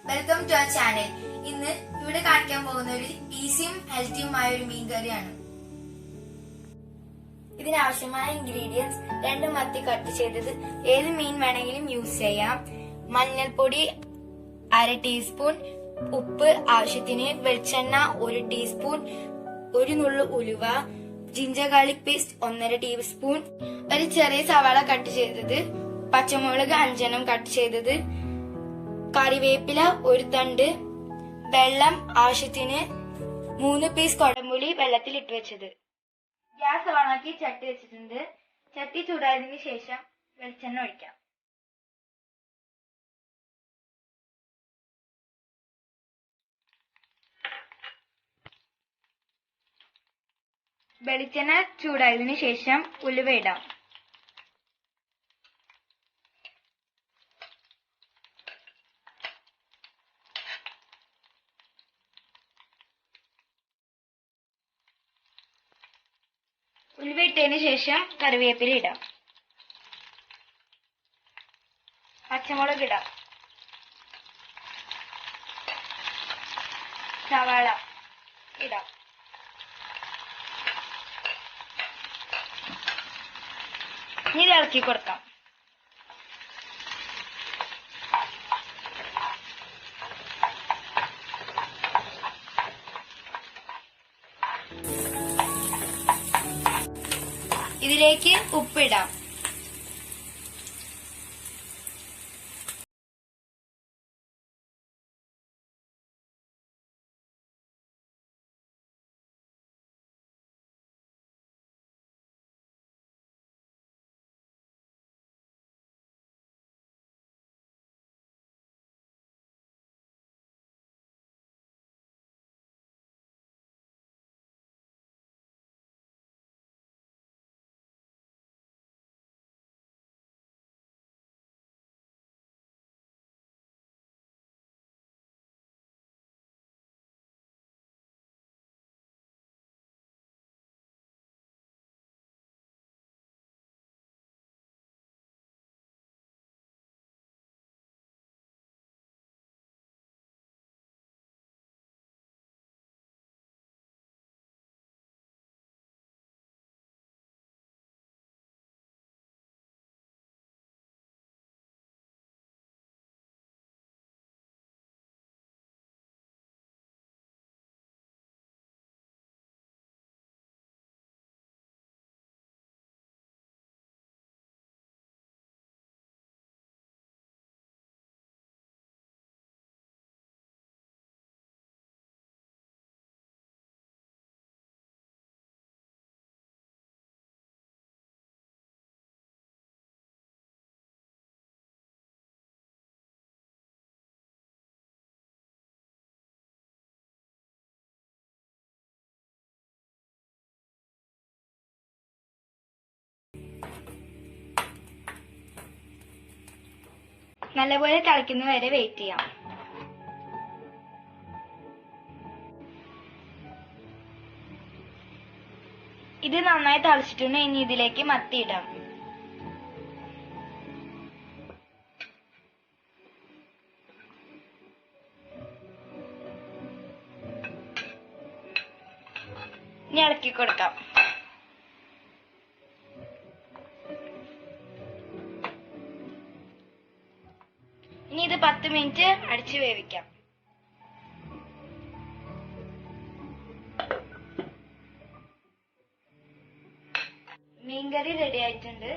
Welcome to our channel. ഇന്ന് ഇവിടെ കാണിക്കാൻ പോകുന്ന ഒരു ഈസിയും ഹെൽത്തിയുമായ ഒരു മീൻ കറിയാണ്. ഇതിനാവശ്യമായ ഇൻഗ്രീഡിയൻസ്: 2 മത്തി കട്ട് ചെയ്തത്, ഏത് മീൻ വേണമെങ്കിലും യൂസ് ചെയ്യാം, മഞ്ഞൾപ്പൊടി 1/2 ടീസ്പൂൺ, ഉപ്പ് ആവശ്യത്തിന്, വെളിച്ചെണ്ണ 1 ടീസ്പൂൺ, 1 നുള്ളു ഉലുവ, ജിഞ്ചർ ഗാർലിക് പേസ്റ്റ് 1/2 ടീസ്പൂൺ, ഒരു ചെറിയ സവാള കട്ട് ചെയ്തത്, പച്ചമുളക് 5 കട്ട് ചെയ്തത്, കറിവേപ്പില 1 തണ്ട്, വെള്ളം ആവശ്യത്തിന്, 3 പീസ് കൊടംപുളി വെള്ളത്തിൽ ഇട്ട് വെച്ചത്. ഗ്യാസ് ഓണാക്കി ചട്ടി വെച്ചിട്ടുണ്ട്. ചട്ടി ചൂടായതിനു ശേഷം വെളിച്ചെണ്ണ ഒഴിക്കാം. വെളിച്ചെണ്ണ ചൂടായതിനു ശേഷം ഉലുവ ഇടാം. ഉലുവ ഇട്ടതിന് ശേഷം കറിവേപ്പില ഇടാം. പച്ചമുളക് ഇടാം. സവാള ഇടാം. ഇനി ഇളക്കി കൊടുക്കാം. ഇതിലേക്ക് ഉപ്പിടാം. നല്ലപോലെ തിളയ്ക്കുന്ന വരെ വെയിറ്റ് ചെയ്യാം. ഇത് നന്നായി തിളച്ചിട്ടുണ്ട്. ഇനി ഇതിലേക്ക് മത്തി ഇടാം. ഇനി ഇളക്കി കൊടുക്കാം. ഇനി ഇത് 10 മിനിറ്റ് അടിച്ചു വേവിക്കാം. മീൻകറി റെഡി ആയിട്ടുണ്ട്.